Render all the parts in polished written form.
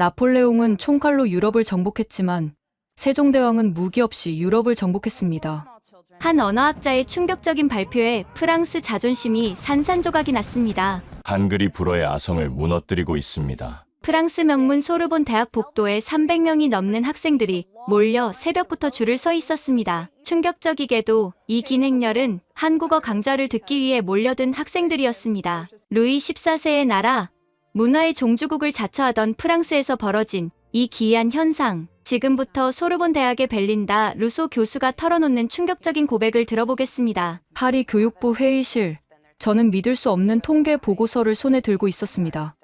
나폴레옹은 총칼로 유럽을 정복했지만 세종대왕은 무기 없이 유럽을 정복했습니다. 한 언어학자의 충격적인 발표에 프랑스 자존심이 산산조각이 났습니다. 한글이 불어의 아성을 무너뜨리고 있습니다. 프랑스 명문 소르본 대학 복도에 300명이 넘는 학생들이 몰려 새벽부터 줄을 서 있었습니다. 충격적이게도 이 긴 행렬은 한국어 강좌를 듣기 위해 몰려든 학생들이었습니다. 루이 14세의 나라, 문화의 종주국을 자처하던 프랑스에서 벌어진 이 기이한 현상. 지금부터 소르본 대학의 벨린다 루소 교수가 털어놓는 충격적인 고백을 들어보겠습니다. 파리 교육부 회의실. 저는 믿을 수 없는 통계 보고서를 손에 들고 있었습니다.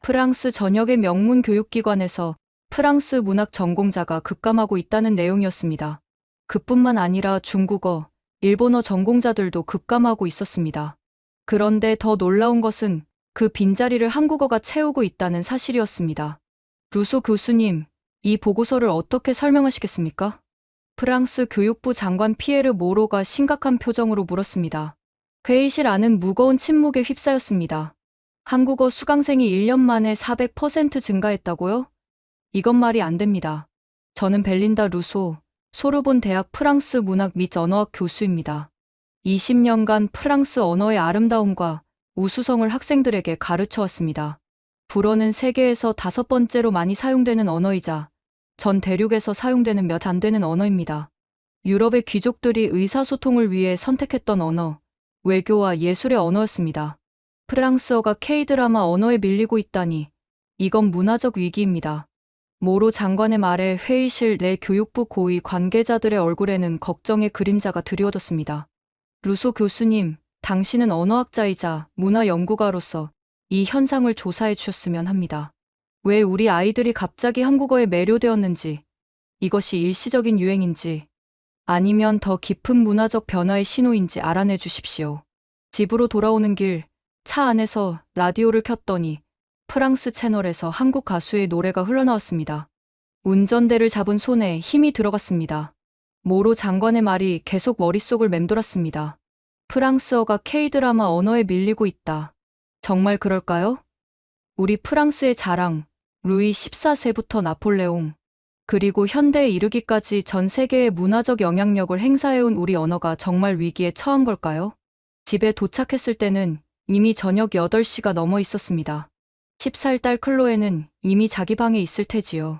프랑스 전역의 명문 교육기관에서 프랑스 문학 전공자가 급감하고 있다는 내용이었습니다. 그뿐만 아니라 중국어, 일본어 전공자들도 급감하고 있었습니다. 그런데 더 놀라운 것은 그 빈자리를 한국어가 채우고 있다는 사실이었습니다. 루소 교수님, 이 보고서를 어떻게 설명하시겠습니까? 프랑스 교육부 장관 피에르 모로가 심각한 표정으로 물었습니다. 회의실 안은 무거운 침묵에 휩싸였습니다. 한국어 수강생이 1년 만에 400% 증가했다고요? 이건 말이 안 됩니다. 저는 벨린다 루소, 소르본 대학 프랑스 문학 및 언어학 교수입니다. 20년간 프랑스 언어의 아름다움과 우수성을 학생들에게 가르쳐왔습니다. 불어는 세계에서 5번째로 많이 사용되는 언어이자 전 대륙에서 사용되는 몇 안 되는 언어입니다. 유럽의 귀족들이 의사소통을 위해 선택했던 언어, 외교와 예술의 언어였습니다. 프랑스어가 K드라마 언어에 밀리고 있다니, 이건 문화적 위기입니다. 모로 장관의 말에 회의실 내 교육부 고위 관계자들의 얼굴에는 걱정의 그림자가 드리워졌습니다. 루소 교수님, 당신은 언어학자이자 문화연구가로서 이 현상을 조사해 주셨으면 합니다. 왜 우리 아이들이 갑자기 한국어에 매료되었는지, 이것이 일시적인 유행인지, 아니면 더 깊은 문화적 변화의 신호인지 알아내 주십시오. 집으로 돌아오는 길, 차 안에서 라디오를 켰더니 프랑스 채널에서 한국 가수의 노래가 흘러나왔습니다. 운전대를 잡은 손에 힘이 들어갔습니다. 모로 장관의 말이 계속 머릿속을 맴돌았습니다. 프랑스어가 K드라마 언어에 밀리고 있다. 정말 그럴까요? 우리 프랑스의 자랑, 루이 14세부터 나폴레옹, 그리고 현대에 이르기까지 전 세계의 문화적 영향력을 행사해온 우리 언어가 정말 위기에 처한 걸까요? 집에 도착했을 때는 이미 저녁 8시가 넘어 있었습니다. 10살 딸 클로에는 이미 자기 방에 있을 테지요.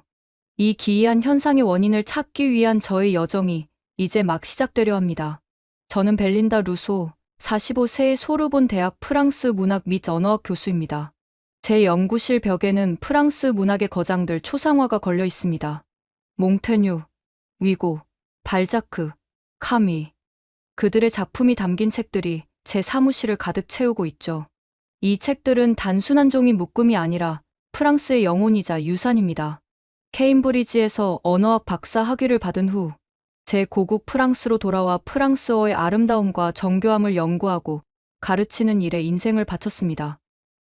이 기이한 현상의 원인을 찾기 위한 저의 여정이 이제 막 시작되려 합니다. 저는 벨린다 루소, 45세의 소르본 대학 프랑스 문학 및 언어학 교수입니다. 제 연구실 벽에는 프랑스 문학의 거장들 초상화가 걸려 있습니다. 몽테뉴, 위고, 발자크, 카미. 그들의 작품이 담긴 책들이 제 사무실을 가득 채우고 있죠. 이 책들은 단순한 종이 묶음이 아니라 프랑스의 영혼이자 유산입니다. 케임브리지에서 언어학 박사 학위를 받은 후 제 고국 프랑스로 돌아와 프랑스어의 아름다움과 정교함을 연구하고 가르치는 일에 인생을 바쳤습니다.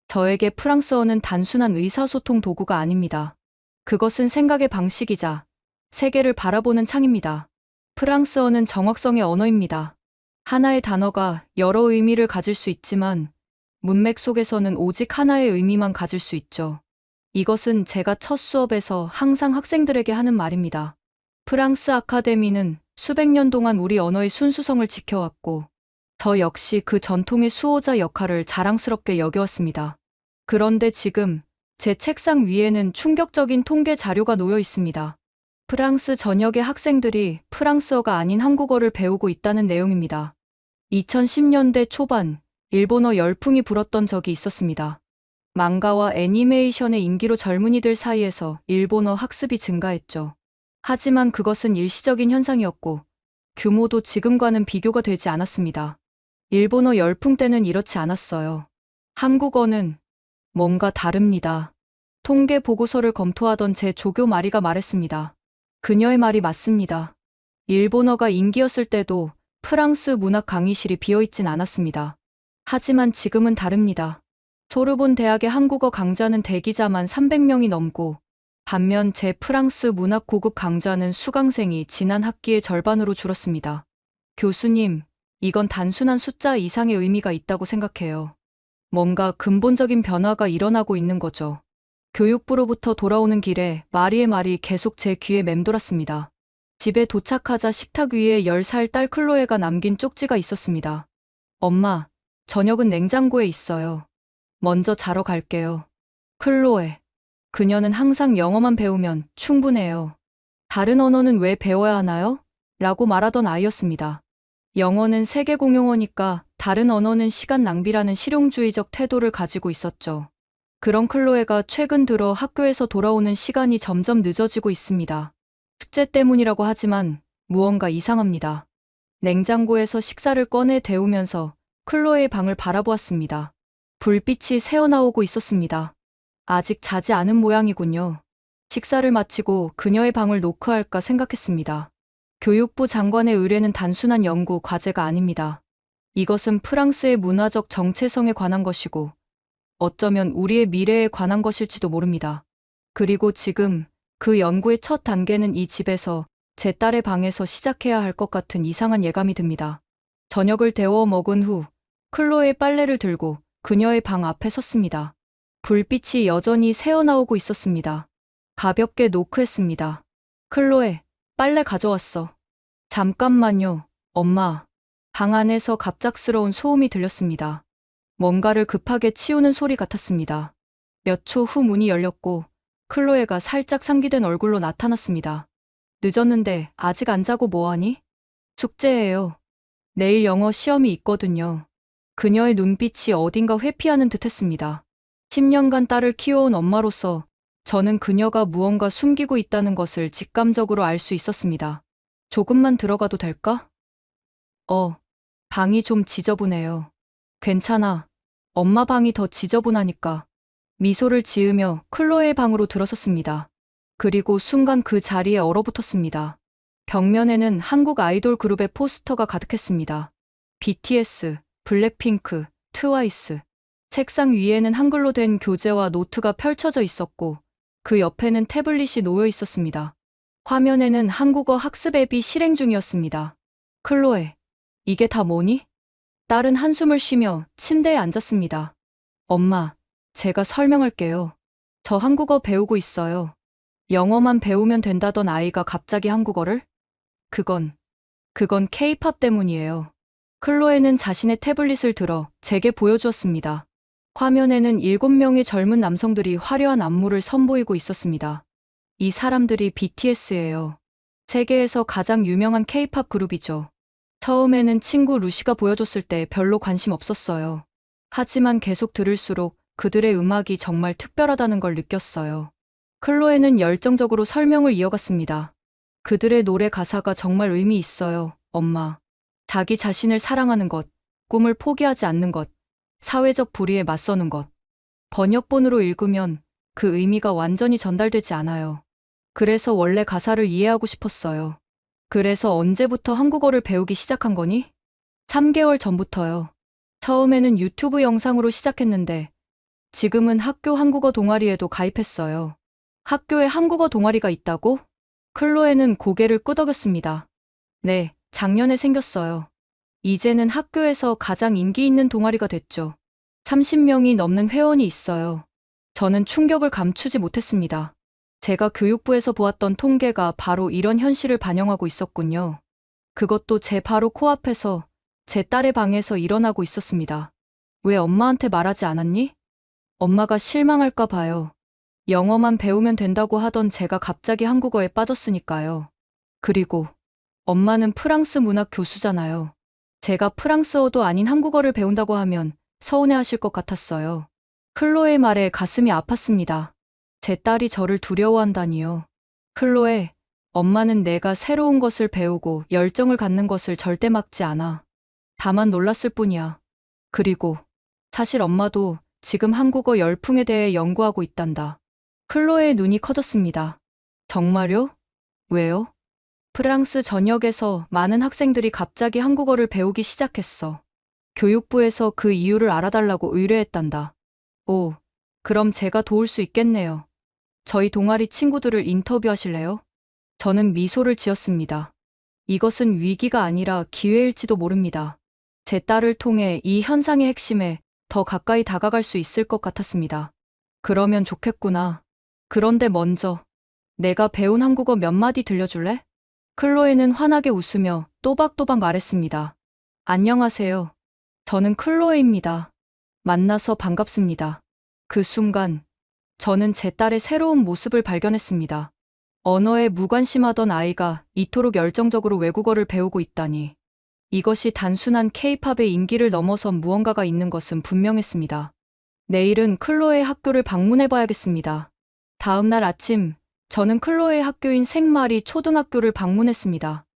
저에게 프랑스어는 단순한 의사소통 도구가 아닙니다. 그것은 생각의 방식이자 세계를 바라보는 창입니다. 프랑스어는 정확성의 언어입니다. 하나의 단어가 여러 의미를 가질 수 있지만 문맥 속에서는 오직 하나의 의미만 가질 수 있죠. 이것은 제가 첫 수업에서 항상 학생들에게 하는 말입니다. 프랑스 아카데미는 수백 년 동안 우리 언어의 순수성을 지켜왔고 저 역시 그 전통의 수호자 역할을 자랑스럽게 여겨왔습니다. 그런데 지금 제 책상 위에는 충격적인 통계 자료가 놓여 있습니다. 프랑스 전역의 학생들이 프랑스어가 아닌 한국어를 배우고 있다는 내용입니다. 2010년대 초반 일본어 열풍이 불었던 적이 있었습니다. 망가와 애니메이션의 인기로 젊은이들 사이에서 일본어 학습이 증가했죠. 하지만 그것은 일시적인 현상이었고 규모도 지금과는 비교가 되지 않았습니다. 일본어 열풍 때는 이렇지 않았어요. 한국어는 뭔가 다릅니다. 통계 보고서를 검토하던 제 조교 마리가 말했습니다. 그녀의 말이 맞습니다. 일본어가 인기였을 때도 프랑스 문학 강의실이 비어있진 않았습니다. 하지만 지금은 다릅니다. 소르본 대학의 한국어 강좌는 대기자만 300명이 넘고 반면 제 프랑스 문학 고급 강좌는 수강생이 지난 학기의 절반으로 줄었습니다. 교수님, 이건 단순한 숫자 이상의 의미가 있다고 생각해요. 뭔가 근본적인 변화가 일어나고 있는 거죠. 교육부로부터 돌아오는 길에 마리의 말이 계속 제 귀에 맴돌았습니다. 집에 도착하자 식탁 위에 10살 딸 클로에가 남긴 쪽지가 있었습니다. 엄마, 저녁은 냉장고에 있어요. 먼저 자러 갈게요. 클로에. 그녀는 항상 영어만 배우면 충분해요. 다른 언어는 왜 배워야 하나요? 라고 말하던 아이였습니다. 영어는 세계 공용어니까 다른 언어는 시간 낭비라는 실용주의적 태도를 가지고 있었죠. 그런 클로에가 최근 들어 학교에서 돌아오는 시간이 점점 늦어지고 있습니다. 숙제 때문이라고 하지만 무언가 이상합니다. 냉장고에서 식사를 꺼내 데우면서 클로에의 방을 바라보았습니다. 불빛이 새어나오고 있었습니다. 아직 자지 않은 모양이군요. 식사를 마치고 그녀의 방을 노크할까 생각했습니다. 교육부 장관의 의뢰는 단순한 연구 과제가 아닙니다. 이것은 프랑스의 문화적 정체성에 관한 것이고 어쩌면 우리의 미래에 관한 것일지도 모릅니다. 그리고 지금 그 연구의 첫 단계는 이 집에서 제 딸의 방에서 시작해야 할 것 같은 이상한 예감이 듭니다. 저녁을 데워 먹은 후 클로의 빨래를 들고 그녀의 방 앞에 섰습니다. 불빛이 여전히 새어나오고 있었습니다. 가볍게 노크했습니다. 클로에, 빨래 가져왔어. 잠깐만요, 엄마. 방 안에서 갑작스러운 소음이 들렸습니다. 뭔가를 급하게 치우는 소리 같았습니다. 몇 초 후 문이 열렸고 클로에가 살짝 상기된 얼굴로 나타났습니다. 늦었는데 아직 안 자고 뭐하니? 숙제예요. 내일 영어 시험이 있거든요. 그녀의 눈빛이 어딘가 회피하는 듯 했습니다. 10년간 딸을 키워온 엄마로서 저는 그녀가 무언가 숨기고 있다는 것을 직감적으로 알 수 있었습니다. 조금만 들어가도 될까? 방이 좀 지저분해요. 괜찮아. 엄마 방이 더 지저분하니까. 미소를 지으며 클로에의 방으로 들어섰습니다. 그리고 순간 그 자리에 얼어붙었습니다. 벽면에는 한국 아이돌 그룹의 포스터가 가득했습니다. BTS, 블랙핑크, 트와이스. 책상 위에는 한글로 된 교재와 노트가 펼쳐져 있었고 그 옆에는 태블릿이 놓여 있었습니다. 화면에는 한국어 학습 앱이 실행 중이었습니다. 클로에, 이게 다 뭐니? 딸은 한숨을 쉬며 침대에 앉았습니다. 엄마, 제가 설명할게요. 저 한국어 배우고 있어요. 영어만 배우면 된다던 아이가 갑자기 한국어를? 그건 K-팝 때문이에요. 클로에는 자신의 태블릿을 들어 제게 보여주었습니다. 화면에는 7명의 젊은 남성들이 화려한 안무를 선보이고 있었습니다. 이 사람들이 BTS예요. 세계에서 가장 유명한 K-팝 그룹이죠. 처음에는 친구 루시가 보여줬을 때 별로 관심 없었어요. 하지만 계속 들을수록 그들의 음악이 정말 특별하다는 걸 느꼈어요. 클로에는 열정적으로 설명을 이어갔습니다. 그들의 노래 가사가 정말 의미 있어요, 엄마. 자기 자신을 사랑하는 것, 꿈을 포기하지 않는 것, 사회적 불의에 맞서는 것. 번역본으로 읽으면 그 의미가 완전히 전달되지 않아요. 그래서 원래 가사를 이해하고 싶었어요. 그래서 언제부터 한국어를 배우기 시작한 거니? 3개월 전부터요. 처음에는 유튜브 영상으로 시작했는데 지금은 학교 한국어 동아리에도 가입했어요. 학교에 한국어 동아리가 있다고? 클로에는 고개를 끄덕였습니다. 네, 작년에 생겼어요. 이제는 학교에서 가장 인기 있는 동아리가 됐죠. 30명이 넘는 회원이 있어요. 저는 충격을 감추지 못했습니다. 제가 교육부에서 보았던 통계가 바로 이런 현실을 반영하고 있었군요. 그것도 제 바로 코앞에서 제 딸의 방에서 일어나고 있었습니다. 왜 엄마한테 말하지 않았니? 엄마가 실망할까 봐요. 영어만 배우면 된다고 하던 제가 갑자기 한국어에 빠졌으니까요. 그리고 엄마는 프랑스 문학 교수잖아요. 제가 프랑스어도 아닌 한국어를 배운다고 하면 서운해하실 것 같았어요. 클로의 말에 가슴이 아팠습니다. 제 딸이 저를 두려워한다니요. 클로에, 엄마는 내가 새로운 것을 배우고 열정을 갖는 것을 절대 막지 않아. 다만 놀랐을 뿐이야. 그리고 사실 엄마도 지금 한국어 열풍에 대해 연구하고 있단다. 클로의 눈이 커졌습니다. 정말요? 왜요? 프랑스 전역에서 많은 학생들이 갑자기 한국어를 배우기 시작했어. 교육부에서 그 이유를 알아달라고 의뢰했단다. 오, 그럼 제가 도울 수 있겠네요. 저희 동아리 친구들을 인터뷰하실래요? 저는 미소를 지었습니다. 이것은 위기가 아니라 기회일지도 모릅니다. 제 딸을 통해 이 현상의 핵심에 더 가까이 다가갈 수 있을 것 같았습니다. 그러면 좋겠구나. 그런데 먼저 내가 배운 한국어 몇 마디 들려줄래? 클로에는 환하게 웃으며 또박또박 말했습니다. 안녕하세요. 저는 클로에입니다. 만나서 반갑습니다. 그 순간 저는 제 딸의 새로운 모습을 발견했습니다. 언어에 무관심하던 아이가 이토록 열정적으로 외국어를 배우고 있다니. 이것이 단순한 케이팝의 인기를 넘어선 무언가가 있는 것은 분명했습니다. 내일은 클로의 학교를 방문해봐야겠습니다. 다음 날 아침, 저는 클로의 학교인 생마리 초등학교를 방문했습니다.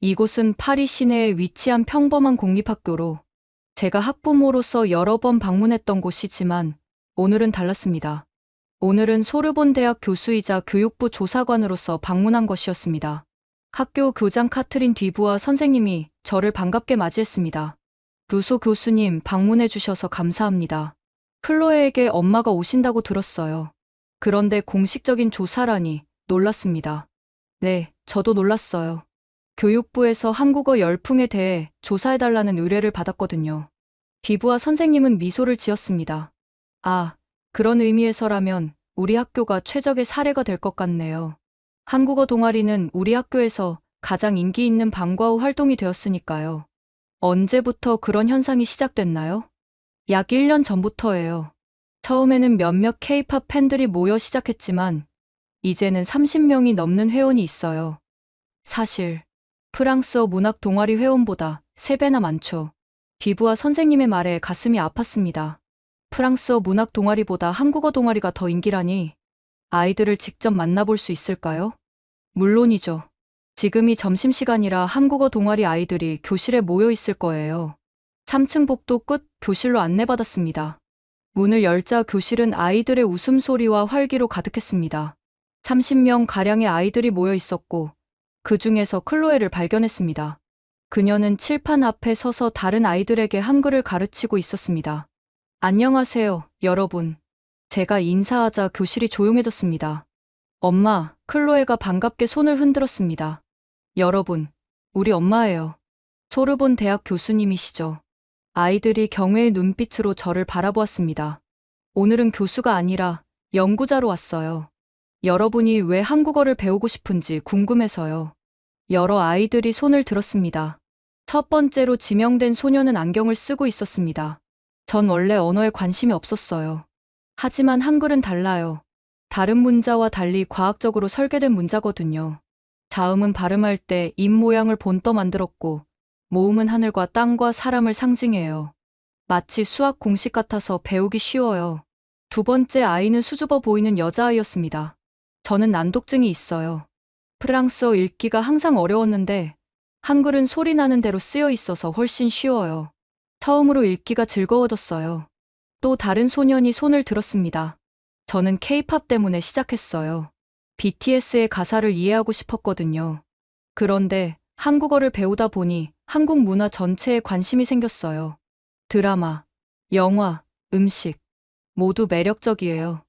이곳은 파리 시내에 위치한 평범한 공립학교로 제가 학부모로서 여러 번 방문했던 곳이지만 오늘은 달랐습니다. 오늘은 소르본 대학 교수이자 교육부 조사관으로서 방문한 것이었습니다. 학교 교장 카트린 뒤부와 선생님이 저를 반갑게 맞이했습니다. 루소 교수님 방문해 주셔서 감사합니다. 클로에에게 엄마가 오신다고 들었어요. 그런데 공식적인 조사라니 놀랐습니다. 네, 저도 놀랐어요. 교육부에서 한국어 열풍에 대해 조사해달라는 의뢰를 받았거든요. 뒤부와 선생님은 미소를 지었습니다. 아, 그런 의미에서라면 우리 학교가 최적의 사례가 될 것 같네요. 한국어 동아리는 우리 학교에서 가장 인기 있는 방과 후 활동이 되었으니까요. 언제부터 그런 현상이 시작됐나요? 약 1년 전부터예요. 처음에는 몇몇 K-팝 팬들이 모여 시작했지만 이제는 30명이 넘는 회원이 있어요. 사실 프랑스어 문학 동아리 회원보다 3배나 많죠. 뒤부와 선생님의 말에 가슴이 아팠습니다. 프랑스어 문학 동아리보다 한국어 동아리가 더 인기라니 아이들을 직접 만나볼 수 있을까요? 물론이죠. 지금이 점심시간이라 한국어 동아리 아이들이 교실에 모여 있을 거예요. 3층 복도 끝 교실로 안내받았습니다. 문을 열자 교실은 아이들의 웃음소리와 활기로 가득했습니다. 30명 가량의 아이들이 모여 있었고 그 중에서 클로에를 발견했습니다. 그녀는 칠판 앞에 서서 다른 아이들에게 한글을 가르치고 있었습니다. 안녕하세요, 여러분. 제가 인사하자 교실이 조용해졌습니다. 엄마, 클로에가 반갑게 손을 흔들었습니다. 여러분, 우리 엄마예요. 소르본 대학 교수님이시죠. 아이들이 경외의 눈빛으로 저를 바라보았습니다. 오늘은 교수가 아니라 연구자로 왔어요. 여러분이 왜 한국어를 배우고 싶은지 궁금해서요. 여러 아이들이 손을 들었습니다. 첫 번째로 지명된 소녀는 안경을 쓰고 있었습니다. 전 원래 언어에 관심이 없었어요. 하지만 한글은 달라요. 다른 문자와 달리 과학적으로 설계된 문자거든요. 자음은 발음할 때 입 모양을 본떠 만들었고, 모음은 하늘과 땅과 사람을 상징해요. 마치 수학 공식 같아서 배우기 쉬워요. 두 번째 아이는 수줍어 보이는 여자아이였습니다. 저는 난독증이 있어요. 프랑스어 읽기가 항상 어려웠는데, 한글은 소리 나는 대로 쓰여 있어서 훨씬 쉬워요. 처음으로 읽기가 즐거워졌어요. 또 다른 소년이 손을 들었습니다. 저는 K-팝 때문에 시작했어요. BTS의 가사를 이해하고 싶었거든요. 그런데 한국어를 배우다 보니 한국 문화 전체에 관심이 생겼어요. 드라마, 영화, 음식, 모두 매력적이에요.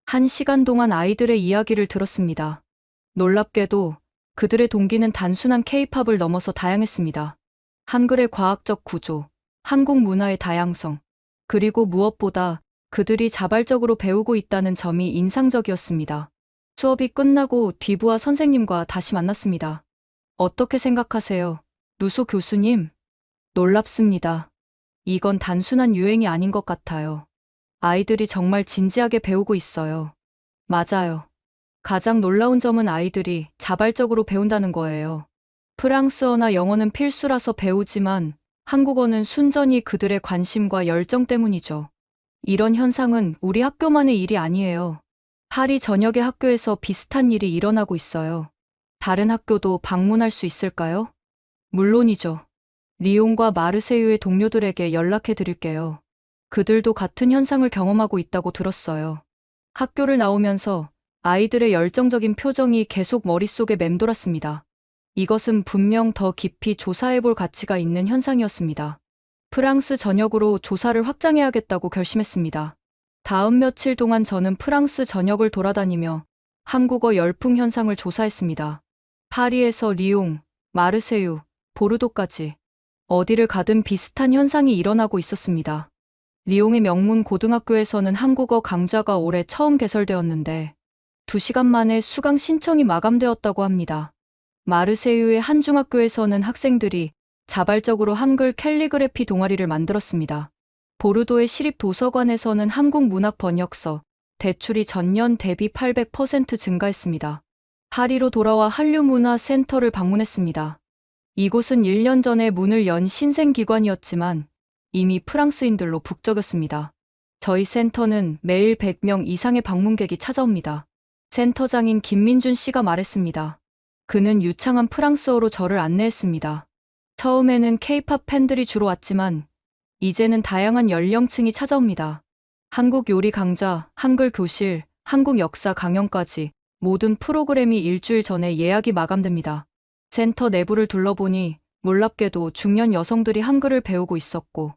1시간 동안 아이들의 이야기를 들었습니다. 놀랍게도 그들의 동기는 단순한 K-팝을 넘어서 다양했습니다. 한글의 과학적 구조, 한국 문화의 다양성, 그리고 무엇보다 그들이 자발적으로 배우고 있다는 점이 인상적이었습니다. 수업이 끝나고 뒤부와 선생님과 다시 만났습니다. 어떻게 생각하세요? 루소 교수님? 놀랍습니다. 이건 단순한 유행이 아닌 것 같아요. 아이들이 정말 진지하게 배우고 있어요. 맞아요. 가장 놀라운 점은 아이들이 자발적으로 배운다는 거예요. 프랑스어나 영어는 필수라서 배우지만 한국어는 순전히 그들의 관심과 열정 때문이죠. 이런 현상은 우리 학교만의 일이 아니에요. 파리 전역의 학교에서 비슷한 일이 일어나고 있어요. 다른 학교도 방문할 수 있을까요? 물론이죠. 리옹과 마르세유의 동료들에게 연락해 드릴게요. 그들도 같은 현상을 경험하고 있다고 들었어요. 학교를 나오면서 아이들의 열정적인 표정이 계속 머릿속에 맴돌았습니다. 이것은 분명 더 깊이 조사해볼 가치가 있는 현상이었습니다. 프랑스 전역으로 조사를 확장해야겠다고 결심했습니다. 다음 며칠 동안 저는 프랑스 전역을 돌아다니며 한국어 열풍 현상을 조사했습니다. 파리에서 리옹, 마르세유, 보르도까지 어디를 가든 비슷한 현상이 일어나고 있었습니다. 리옹의 명문 고등학교에서는 한국어 강좌가 올해 처음 개설되었는데 2시간 만에 수강 신청이 마감되었다고 합니다. 마르세유의 한 중학교에서는 학생들이 자발적으로 한글 캘리그래피 동아리를 만들었습니다. 보르도의 시립 도서관에서는 한국 문학 번역서 대출이 전년 대비 800% 증가했습니다. 파리로 돌아와 한류문화센터를 방문했습니다. 이곳은 1년 전에 문을 연 신생기관이었지만 이미 프랑스인들로 북적였습니다. 저희 센터는 매일 100명 이상의 방문객이 찾아옵니다. 센터장인 김민준 씨가 말했습니다. 그는 유창한 프랑스어로 저를 안내했습니다. 처음에는 K-팝 팬들이 주로 왔지만 이제는 다양한 연령층이 찾아옵니다. 한국 요리 강좌, 한글 교실, 한국 역사 강연까지 모든 프로그램이 일주일 전에 예약이 마감됩니다. 센터 내부를 둘러보니 놀랍게도 중년 여성들이 한글을 배우고 있었고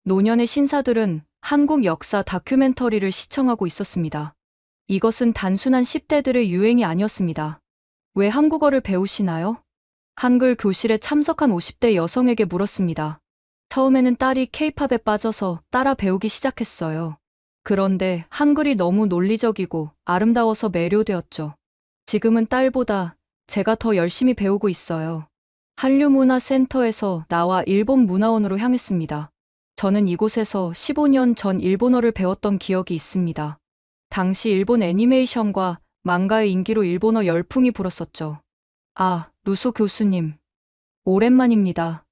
노년의 신사들은 한국 역사 다큐멘터리를 시청하고 있었습니다. 이것은 단순한 10대들의 유행이 아니었습니다. 왜 한국어를 배우시나요? 한글 교실에 참석한 50대 여성에게 물었습니다. 처음에는 딸이 K-팝에 빠져서 따라 배우기 시작했어요. 그런데 한글이 너무 논리적이고 아름다워서 매료되었죠. 지금은 딸보다 제가 더 열심히 배우고 있어요. 한류문화센터에서 나와 일본 문화원으로 향했습니다. 저는 이곳에서 15년 전 일본어를 배웠던 기억이 있습니다. 당시 일본 애니메이션과 망가의 인기로 일본어 열풍이 불었었죠. 아, 루소 교수님. 오랜만입니다.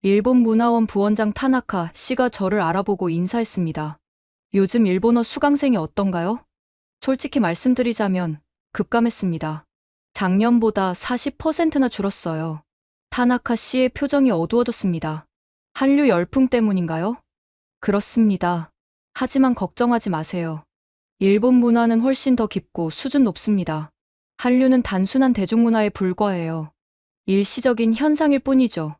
일본 문화원 부원장 타나카 씨가 저를 알아보고 인사했습니다. 요즘 일본어 수강생이 어떤가요? 솔직히 말씀드리자면 급감했습니다. 작년보다 40%나 줄었어요. 타나카 씨의 표정이 어두워졌습니다. 한류 열풍 때문인가요? 그렇습니다. 하지만 걱정하지 마세요. 일본 문화는 훨씬 더 깊고 수준 높습니다. 한류는 단순한 대중문화에 불과해요. 일시적인 현상일 뿐이죠.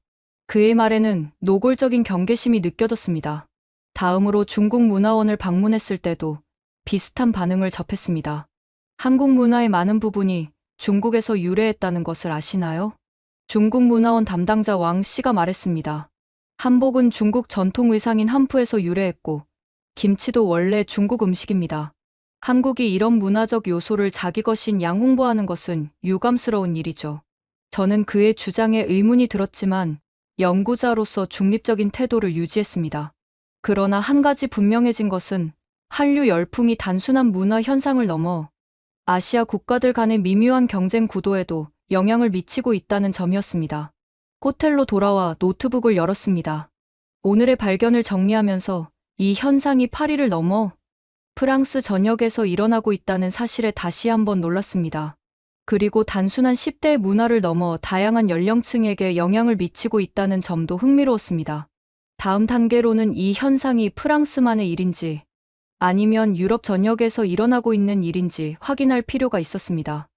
그의 말에는 노골적인 경계심이 느껴졌습니다. 다음으로 중국 문화원을 방문했을 때도 비슷한 반응을 접했습니다. 한국 문화의 많은 부분이 중국에서 유래했다는 것을 아시나요? 중국 문화원 담당자 왕 씨가 말했습니다. 한복은 중국 전통 의상인 한푸에서 유래했고 김치도 원래 중국 음식입니다. 한국이 이런 문화적 요소를 자기 것인 양홍보하는 것은 유감스러운 일이죠. 저는 그의 주장에 의문이 들었지만 연구자로서 중립적인 태도를 유지했습니다. 그러나 한 가지 분명해진 것은 한류 열풍이 단순한 문화 현상을 넘어 아시아 국가들 간의 미묘한 경쟁 구도에도 영향을 미치고 있다는 점이었습니다. 호텔로 돌아와 노트북을 열었습니다. 오늘의 발견을 정리하면서 이 현상이 파리를 넘어 프랑스 전역에서 일어나고 있다는 사실에 다시 한번 놀랐습니다. 그리고 단순한 10대의 문화를 넘어 다양한 연령층에게 영향을 미치고 있다는 점도 흥미로웠습니다. 다음 단계로는 이 현상이 프랑스만의 일인지 아니면 유럽 전역에서 일어나고 있는 일인지 확인할 필요가 있었습니다.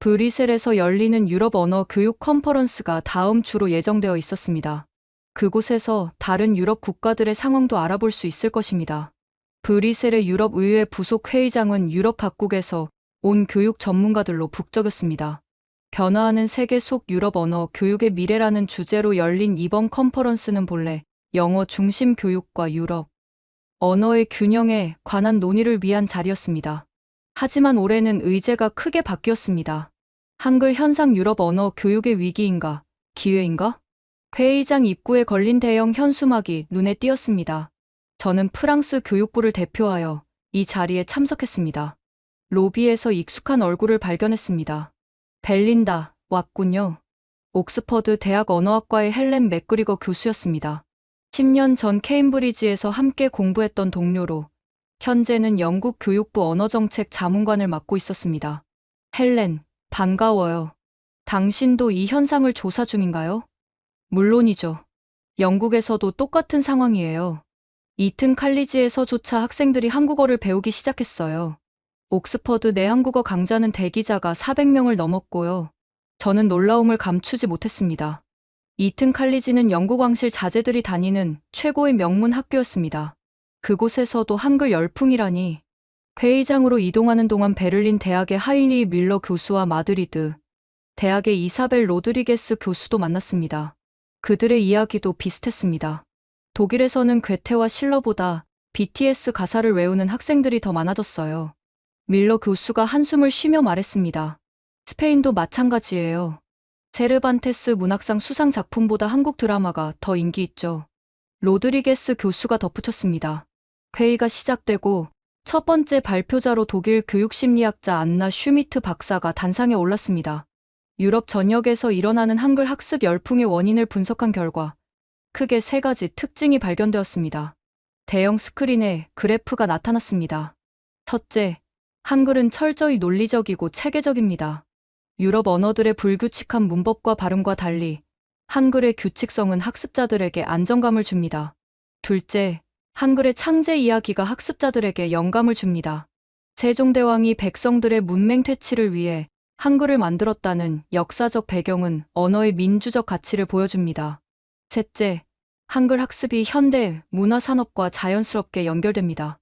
브뤼셀에서 열리는 유럽 언어 교육 컨퍼런스가 다음 주로 예정되어 있었습니다. 그곳에서 다른 유럽 국가들의 상황도 알아볼 수 있을 것입니다. 브뤼셀의 유럽 의회 부속 회의장은 유럽 각국에서 온 교육 전문가들로 북적였습니다. 변화하는 세계 속 유럽 언어 교육의 미래라는 주제로 열린 이번 컨퍼런스는 본래 영어 중심 교육과 유럽 언어의 균형에 관한 논의를 위한 자리였습니다. 하지만 올해는 의제가 크게 바뀌었습니다. 한글 현상 유럽 언어 교육의 위기인가, 기회인가? 회의장 입구에 걸린 대형 현수막이 눈에 띄었습니다. 저는 프랑스 교육부를 대표하여 이 자리에 참석했습니다. 로비에서 익숙한 얼굴을 발견했습니다. 벨린다, 왔군요. 옥스퍼드 대학 언어학과의 헬렌 맥그리거 교수였습니다. 10년 전 케임브리지에서 함께 공부했던 동료로 현재는 영국 교육부 언어정책 자문관을 맡고 있었습니다. 헬렌, 반가워요. 당신도 이 현상을 조사 중인가요? 물론이죠. 영국에서도 똑같은 상황이에요. 이튼 칼리지에서조차 학생들이 한국어를 배우기 시작했어요. 옥스퍼드 내 한국어 강좌는 대기자가 400명을 넘었고요. 저는 놀라움을 감추지 못했습니다. 이튼 칼리지는 영국 왕실 자제들이 다니는 최고의 명문 학교였습니다. 그곳에서도 한글 열풍이라니. 회의장으로 이동하는 동안 베를린 대학의 하인리 밀러 교수와 마드리드 대학의 이사벨 로드리게스 교수도 만났습니다. 그들의 이야기도 비슷했습니다. 독일에서는 괴테와 실러보다 BTS 가사를 외우는 학생들이 더 많아졌어요. 밀러 교수가 한숨을 쉬며 말했습니다. 스페인도 마찬가지예요. 세르반테스 문학상 수상 작품보다 한국 드라마가 더 인기 있죠. 로드리게스 교수가 덧붙였습니다. 회의가 시작되고 첫 번째 발표자로 독일 교육심리학자 안나 슈미트 박사가 단상에 올랐습니다. 유럽 전역에서 일어나는 한글 학습 열풍의 원인을 분석한 결과 크게 세 가지 특징이 발견되었습니다. 대형 스크린에 그래프가 나타났습니다. 첫째, 한글은 철저히 논리적이고 체계적입니다. 유럽 언어들의 불규칙한 문법과 발음과 달리 한글의 규칙성은 학습자들에게 안정감을 줍니다. 둘째, 한글의 창제 이야기가 학습자들에게 영감을 줍니다. 세종대왕이 백성들의 문맹 퇴치를 위해 한글을 만들었다는 역사적 배경은 언어의 민주적 가치를 보여줍니다. 셋째, 한글 학습이 현대 문화 산업과 자연스럽게 연결됩니다.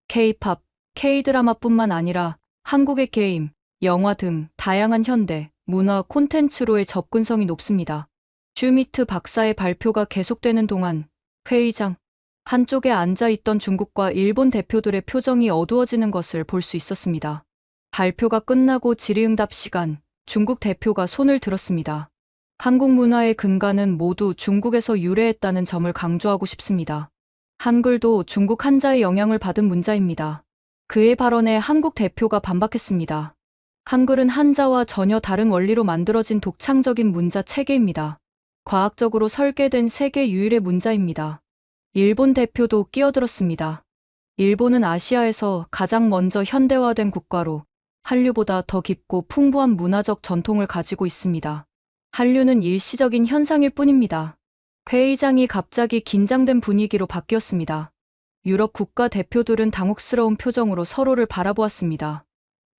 K-팝, K-드라마뿐만 아니라 한국의 게임, 영화 등 다양한 현대 문화 콘텐츠로의 접근성이 높습니다. 슈미트 박사의 발표가 계속되는 동안 회의장 한쪽에 앉아있던 중국과 일본 대표들의 표정이 어두워지는 것을 볼 수 있었습니다. 발표가 끝나고 질의응답 시간, 중국 대표가 손을 들었습니다. 한국 문화의 근간은 모두 중국에서 유래했다는 점을 강조하고 싶습니다. 한글도 중국 한자의 영향을 받은 문자입니다. 그의 발언에 한국 대표가 반박했습니다. 한글은 한자와 전혀 다른 원리로 만들어진 독창적인 문자 체계입니다. 과학적으로 설계된 세계 유일의 문자입니다. 일본 대표도 끼어들었습니다. 일본은 아시아에서 가장 먼저 현대화된 국가로 한류보다 더 깊고 풍부한 문화적 전통을 가지고 있습니다. 한류는 일시적인 현상일 뿐입니다. 회의장이 갑자기 긴장된 분위기로 바뀌었습니다. 유럽 국가 대표들은 당혹스러운 표정으로 서로를 바라보았습니다.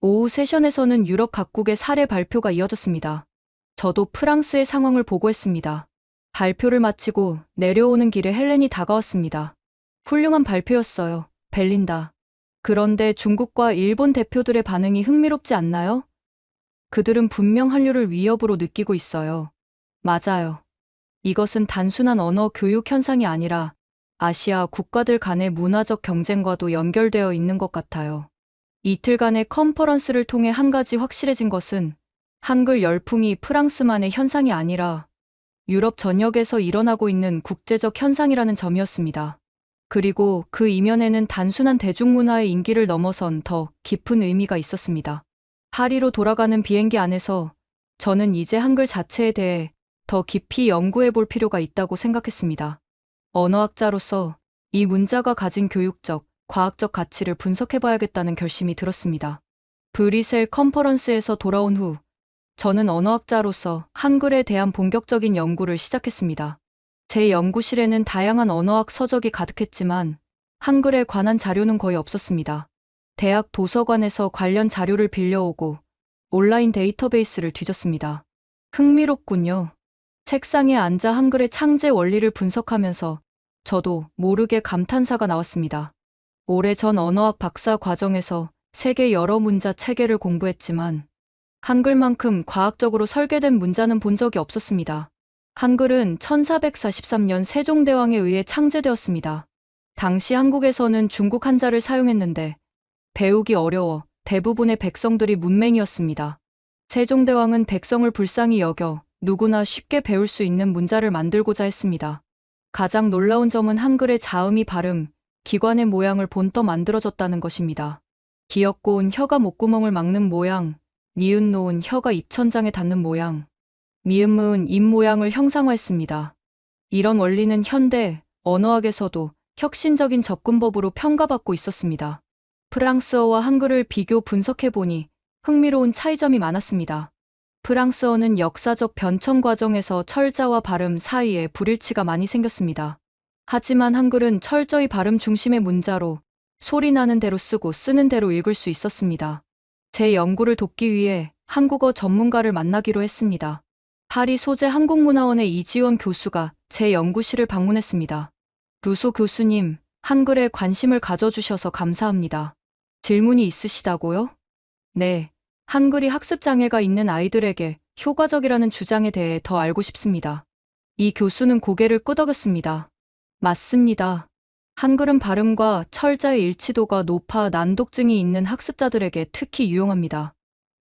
오후 세션에서는 유럽 각국의 사례 발표가 이어졌습니다. 저도 프랑스의 상황을 보고했습니다. 발표를 마치고 내려오는 길에 헬렌이 다가왔습니다. 훌륭한 발표였어요, 벨린다. 그런데 중국과 일본 대표들의 반응이 흥미롭지 않나요? 그들은 분명 한류를 위협으로 느끼고 있어요. 맞아요. 이것은 단순한 언어 교육 현상이 아니라 아시아 국가들 간의 문화적 경쟁과도 연결되어 있는 것 같아요. 이틀간의 컨퍼런스를 통해 한 가지 확실해진 것은 한글 열풍이 프랑스만의 현상이 아니라 유럽 전역에서 일어나고 있는 국제적 현상이라는 점이었습니다. 그리고 그 이면에는 단순한 대중문화의 인기를 넘어선 더 깊은 의미가 있었습니다. 파리로 돌아가는 비행기 안에서 저는 이제 한글 자체에 대해 더 깊이 연구해 볼 필요가 있다고 생각했습니다. 언어학자로서 이 문자가 가진 교육적, 과학적 가치를 분석해 봐야겠다는 결심이 들었습니다. 브뤼셀 컨퍼런스에서 돌아온 후 저는 언어학자로서 한글에 대한 본격적인 연구를 시작했습니다. 제 연구실에는 다양한 언어학 서적이 가득했지만 한글에 관한 자료는 거의 없었습니다. 대학 도서관에서 관련 자료를 빌려오고 온라인 데이터베이스를 뒤졌습니다. 흥미롭군요. 책상에 앉아 한글의 창제 원리를 분석하면서 저도 모르게 감탄사가 나왔습니다. 오래전 언어학 박사 과정에서 세계 여러 문자 체계를 공부했지만 한글만큼 과학적으로 설계된 문자는 본 적이 없었습니다. 한글은 1443년 세종대왕에 의해 창제되었습니다. 당시 한국에서는 중국 한자를 사용했는데 배우기 어려워 대부분의 백성들이 문맹이었습니다. 세종대왕은 백성을 불쌍히 여겨 누구나 쉽게 배울 수 있는 문자를 만들고자 했습니다. 가장 놀라운 점은 한글의 자음이 발음, 기관의 모양을 본떠 만들어졌다는 것입니다. 기역 고운 혀가 목구멍을 막는 모양, 니은 놓은 혀가 입천장에 닿는 모양, 미음 무은 입 모양을 형상화했습니다. 이런 원리는 현대 언어학에서도 혁신적인 접근법으로 평가받고 있었습니다. 프랑스어와 한글을 비교 분석해보니 흥미로운 차이점이 많았습니다. 프랑스어는 역사적 변천 과정에서 철자와 발음 사이에 불일치가 많이 생겼습니다. 하지만 한글은 철저히 발음 중심의 문자로 소리 나는 대로 쓰고 쓰는 대로 읽을 수 있었습니다. 제 연구를 돕기 위해 한국어 전문가를 만나기로 했습니다. 파리 소재 한국문화원의 이지원 교수가 제 연구실을 방문했습니다. 루소 교수님, 한글에 관심을 가져주셔서 감사합니다. 질문이 있으시다고요? 네, 한글이 학습 장애가 있는 아이들에게 효과적이라는 주장에 대해 더 알고 싶습니다. 이 교수는 고개를 끄덕였습니다. 맞습니다. 한글은 발음과 철자의 일치도가 높아 난독증이 있는 학습자들에게 특히 유용합니다.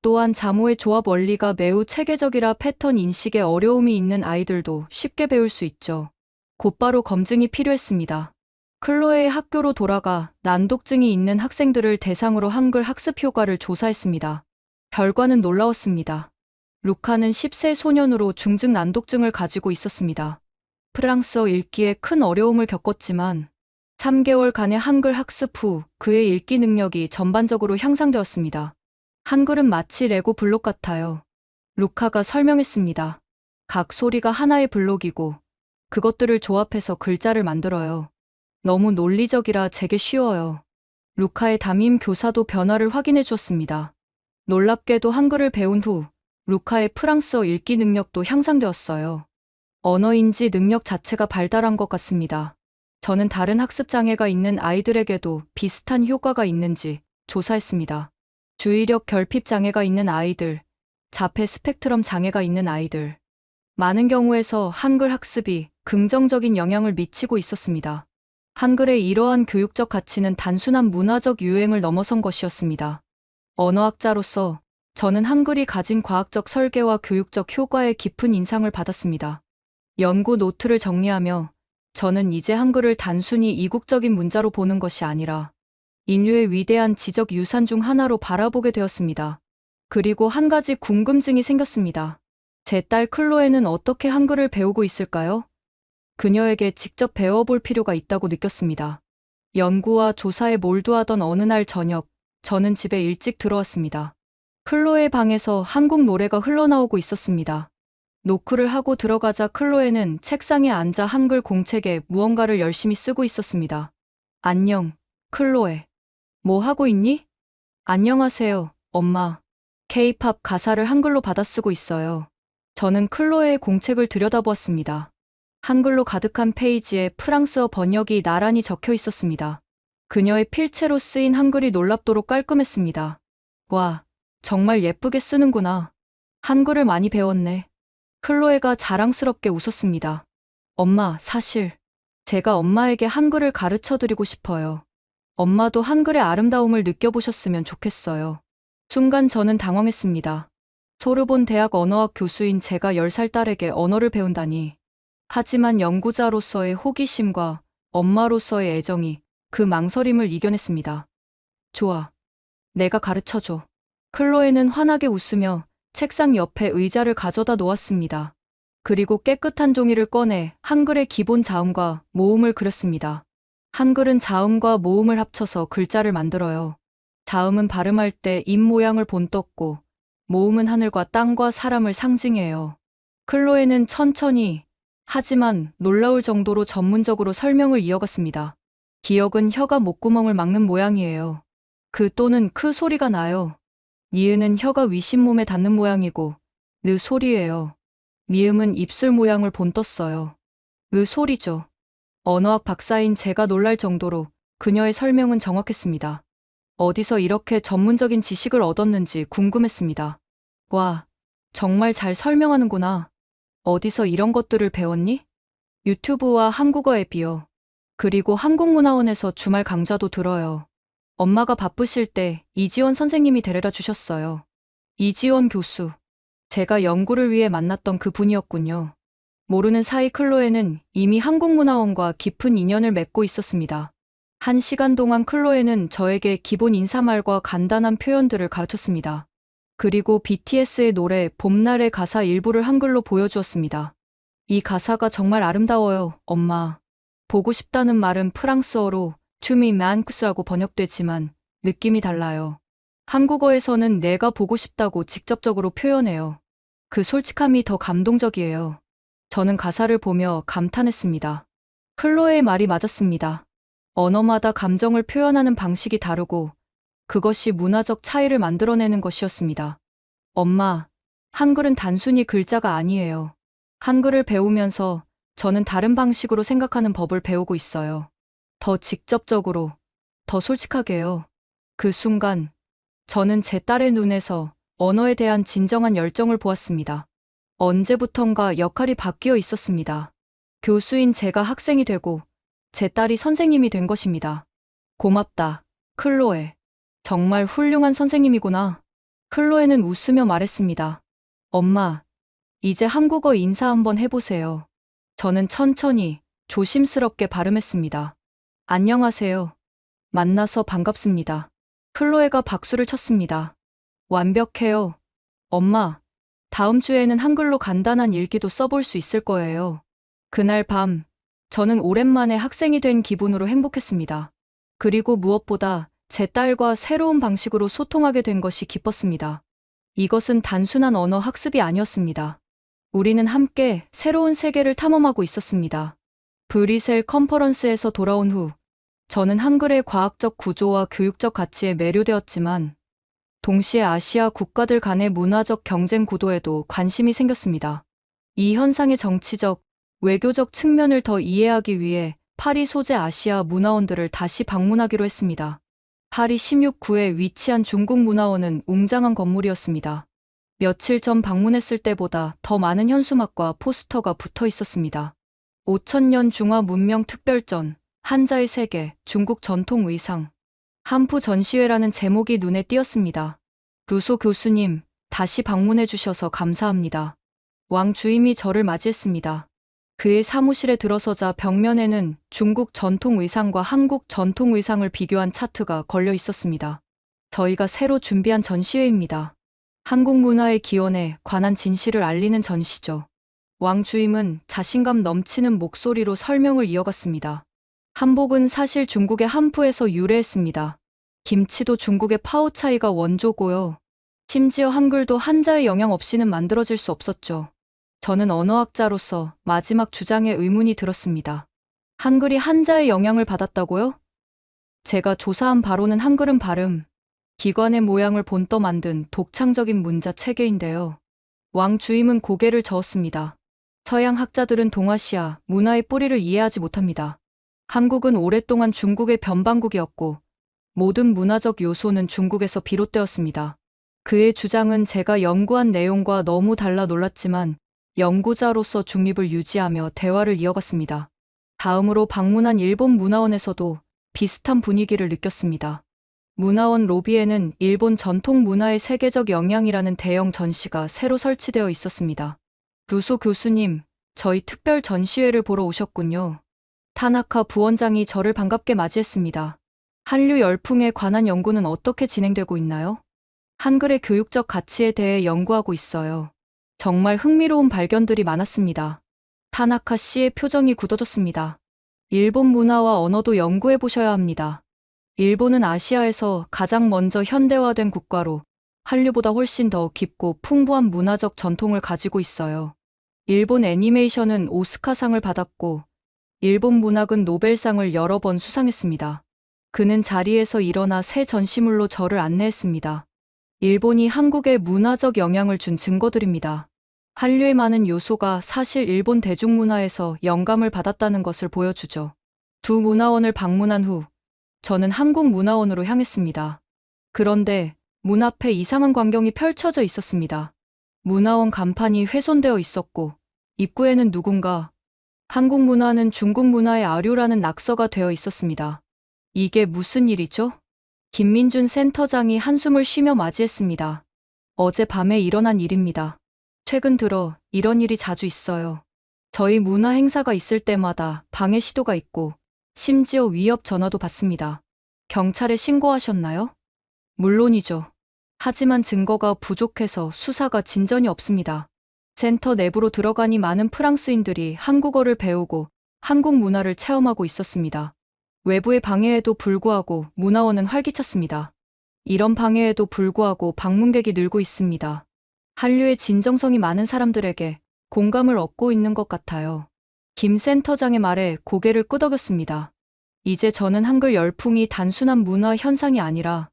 또한 자모의 조합 원리가 매우 체계적이라 패턴 인식에 어려움이 있는 아이들도 쉽게 배울 수 있죠. 곧바로 검증이 필요했습니다. 클로에의 학교로 돌아가 난독증이 있는 학생들을 대상으로 한글 학습 효과를 조사했습니다. 결과는 놀라웠습니다. 루카는 10세 소년으로 중증 난독증을 가지고 있었습니다. 프랑스어 읽기에 큰 어려움을 겪었지만 3개월간의 한글 학습 후 그의 읽기 능력이 전반적으로 향상되었습니다. 한글은 마치 레고 블록 같아요. 루카가 설명했습니다. 각 소리가 하나의 블록이고 그것들을 조합해서 글자를 만들어요. 너무 논리적이라 제게 쉬워요. 루카의 담임 교사도 변화를 확인해 주었습니다. 놀랍게도 한글을 배운 후 루카의 프랑스어 읽기 능력도 향상되었어요. 언어인지 능력 자체가 발달한 것 같습니다. 저는 다른 학습 장애가 있는 아이들에게도 비슷한 효과가 있는지 조사했습니다. 주의력 결핍 장애가 있는 아이들, 자폐 스펙트럼 장애가 있는 아이들. 많은 경우에서 한글 학습이 긍정적인 영향을 미치고 있었습니다. 한글의 이러한 교육적 가치는 단순한 문화적 유행을 넘어선 것이었습니다. 언어학자로서 저는 한글이 가진 과학적 설계와 교육적 효과에 깊은 인상을 받았습니다. 연구 노트를 정리하며 저는 이제 한글을 단순히 이국적인 문자로 보는 것이 아니라 인류의 위대한 지적 유산 중 하나로 바라보게 되었습니다. 그리고 한 가지 궁금증이 생겼습니다. 제 딸 클로에는 어떻게 한글을 배우고 있을까요? 그녀에게 직접 배워볼 필요가 있다고 느꼈습니다. 연구와 조사에 몰두하던 어느 날 저녁, 저는 집에 일찍 들어왔습니다. 클로의 방에서 한국 노래가 흘러나오고 있었습니다. 노크를 하고 들어가자 클로에는 책상에 앉아 한글 공책에 무언가를 열심히 쓰고 있었습니다. 안녕, 클로에. 뭐 하고 있니? 안녕하세요, 엄마. K-팝 가사를 한글로 받아쓰고 있어요. 저는 클로에의 공책을 들여다보았습니다. 한글로 가득한 페이지에 프랑스어 번역이 나란히 적혀 있었습니다. 그녀의 필체로 쓰인 한글이 놀랍도록 깔끔했습니다. 와, 정말 예쁘게 쓰는구나. 한글을 많이 배웠네. 클로에가 자랑스럽게 웃었습니다. 엄마, 사실 제가 엄마에게 한글을 가르쳐 드리고 싶어요. 엄마도 한글의 아름다움을 느껴보셨으면 좋겠어요. 순간 저는 당황했습니다. 소르본 대학 언어학 교수인 제가 10살 딸에게 언어를 배운다니. 하지만 연구자로서의 호기심과 엄마로서의 애정이 그 망설임을 이겨냈습니다. 좋아. 내가 가르쳐줘. 클로에는 환하게 웃으며 책상 옆에 의자를 가져다 놓았습니다. 그리고 깨끗한 종이를 꺼내 한글의 기본 자음과 모음을 그렸습니다. 한글은 자음과 모음을 합쳐서 글자를 만들어요. 자음은 발음할 때 입 모양을 본떴고, 모음은 하늘과 땅과 사람을 상징해요. 클로에는 천천히, 하지만 놀라울 정도로 전문적으로 설명을 이어갔습니다. 기억은 혀가 목구멍을 막는 모양이에요. 그 또는 크 소리가 나요. 니은은 혀가 윗잇몸에 닿는 모양이고, 느 소리예요. 미음은 입술 모양을 본떴어요. 으 소리죠. 언어학 박사인 제가 놀랄 정도로 그녀의 설명은 정확했습니다. 어디서 이렇게 전문적인 지식을 얻었는지 궁금했습니다. 와, 정말 잘 설명하는구나. 어디서 이런 것들을 배웠니? 유튜브와 한국어 앱이요. 그리고 한국문화원에서 주말 강좌도 들어요. 엄마가 바쁘실 때 이지원 선생님이 데려다 주셨어요. 이지원 교수. 제가 연구를 위해 만났던 그 분이었군요. 모르는 사이 클로에는 이미 한국문화원과 깊은 인연을 맺고 있었습니다. 1시간 동안 클로에는 저에게 기본 인사말과 간단한 표현들을 가르쳤습니다. 그리고 BTS의 노래 봄날의 가사 일부를 한글로 보여주었습니다. 이 가사가 정말 아름다워요, 엄마. 보고 싶다는 말은 프랑스어로 춤이 만쿠스라고 번역되지만 느낌이 달라요. 한국어에서는 내가 보고 싶다고 직접적으로 표현해요. 그 솔직함이 더 감동적이에요. 저는 가사를 보며 감탄했습니다. 클로에의 말이 맞았습니다. 언어마다 감정을 표현하는 방식이 다르고 그것이 문화적 차이를 만들어내는 것이었습니다. 엄마, 한글은 단순히 글자가 아니에요. 한글을 배우면서 저는 다른 방식으로 생각하는 법을 배우고 있어요. 더 직접적으로, 더 솔직하게요. 그 순간, 저는 제 딸의 눈에서 언어에 대한 진정한 열정을 보았습니다. 언제부턴가 역할이 바뀌어 있었습니다. 교수인 제가 학생이 되고, 제 딸이 선생님이 된 것입니다. 고맙다, 클로에. 정말 훌륭한 선생님이구나. 클로에는 웃으며 말했습니다. 엄마, 이제 한국어 인사 한번 해보세요. 저는 천천히, 조심스럽게 발음했습니다. 안녕하세요. 만나서 반갑습니다. 클로에가 박수를 쳤습니다. 완벽해요. 엄마, 다음 주에는 한글로 간단한 일기도 써볼 수 있을 거예요. 그날 밤, 저는 오랜만에 학생이 된 기분으로 행복했습니다. 그리고 무엇보다 제 딸과 새로운 방식으로 소통하게 된 것이 기뻤습니다. 이것은 단순한 언어 학습이 아니었습니다. 우리는 함께 새로운 세계를 탐험하고 있었습니다. 브뤼셀 컨퍼런스에서 돌아온 후, 저는 한글의 과학적 구조와 교육적 가치에 매료되었지만, 동시에 아시아 국가들 간의 문화적 경쟁 구도에도 관심이 생겼습니다. 이 현상의 정치적, 외교적 측면을 더 이해하기 위해 파리 소재 아시아 문화원들을 다시 방문하기로 했습니다. 파리 16구에 위치한 중국 문화원은 웅장한 건물이었습니다. 며칠 전 방문했을 때보다 더 많은 현수막과 포스터가 붙어 있었습니다. 5000년 중화 문명 특별전, 한자의 세계, 중국 전통 의상, 한푸 전시회라는 제목이 눈에 띄었습니다. 루소 교수님, 다시 방문해 주셔서 감사합니다. 왕 주임이 저를 맞이했습니다. 그의 사무실에 들어서자 벽면에는 중국 전통 의상과 한국 전통 의상을 비교한 차트가 걸려 있었습니다. 저희가 새로 준비한 전시회입니다. 한국 문화의 기원에 관한 진실을 알리는 전시죠. 왕 주임은 자신감 넘치는 목소리로 설명을 이어갔습니다. 한복은 사실 중국의 한푸에서 유래했습니다. 김치도 중국의 파오차이가 원조고요. 심지어 한글도 한자의 영향 없이는 만들어질 수 없었죠. 저는 언어학자로서 마지막 주장에 의문이 들었습니다. 한글이 한자의 영향을 받았다고요? 제가 조사한 바로는 한글은 발음, 기관의 모양을 본떠 만든 독창적인 문자 체계인데요. 왕 주임은 고개를 저었습니다. 서양 학자들은 동아시아 문화의 뿌리를 이해하지 못합니다. 한국은 오랫동안 중국의 변방국이었고 모든 문화적 요소는 중국에서 비롯되었습니다. 그의 주장은 제가 연구한 내용과 너무 달라 놀랐지만 연구자로서 중립을 유지하며 대화를 이어갔습니다. 다음으로 방문한 일본 문화원에서도 비슷한 분위기를 느꼈습니다. 문화원 로비에는 일본 전통 문화의 세계적 영향이라는 대형 전시가 새로 설치되어 있었습니다. 루소 교수님, 저희 특별 전시회를 보러 오셨군요. 타나카 부원장이 저를 반갑게 맞이했습니다. 한류 열풍에 관한 연구는 어떻게 진행되고 있나요? 한글의 교육적 가치에 대해 연구하고 있어요. 정말 흥미로운 발견들이 많았습니다. 타나카 씨의 표정이 굳어졌습니다. 일본 문화와 언어도 연구해 보셔야 합니다. 일본은 아시아에서 가장 먼저 현대화된 국가로 한류보다 훨씬 더 깊고 풍부한 문화적 전통을 가지고 있어요. 일본 애니메이션은 오스카상을 받았고 일본 문학은 노벨상을 여러 번 수상했습니다. 그는 자리에서 일어나 새 전시물로 저를 안내했습니다. 일본이 한국에 문화적 영향을 준 증거들입니다. 한류의 많은 요소가 사실 일본 대중문화에서 영감을 받았다는 것을 보여주죠. 두 문화원을 방문한 후 저는 한국 문화원으로 향했습니다. 그런데 문 앞에 이상한 광경이 펼쳐져 있었습니다. 문화원 간판이 훼손되어 있었고 입구에는 누군가 한국 문화는 중국 문화의 아류라는 낙서가 되어 있었습니다. 이게 무슨 일이죠? 김민준 센터장이 한숨을 쉬며 맞이했습니다. 어젯밤에 일어난 일입니다. 최근 들어 이런 일이 자주 있어요. 저희 문화 행사가 있을 때마다 방해 시도가 있고 심지어 위협 전화도 받습니다. 경찰에 신고하셨나요? 물론이죠. 하지만 증거가 부족해서 수사가 진전이 없습니다. 센터 내부로 들어가니 많은 프랑스인들이 한국어를 배우고 한국 문화를 체험하고 있었습니다. 외부의 방해에도 불구하고 문화원은 활기찼습니다. 이런 방해에도 불구하고 방문객이 늘고 있습니다. 한류의 진정성이 많은 사람들에게 공감을 얻고 있는 것 같아요. 김 센터장의 말에 고개를 끄덕였습니다. 이제 저는 한글 열풍이 단순한 문화 현상이 아니라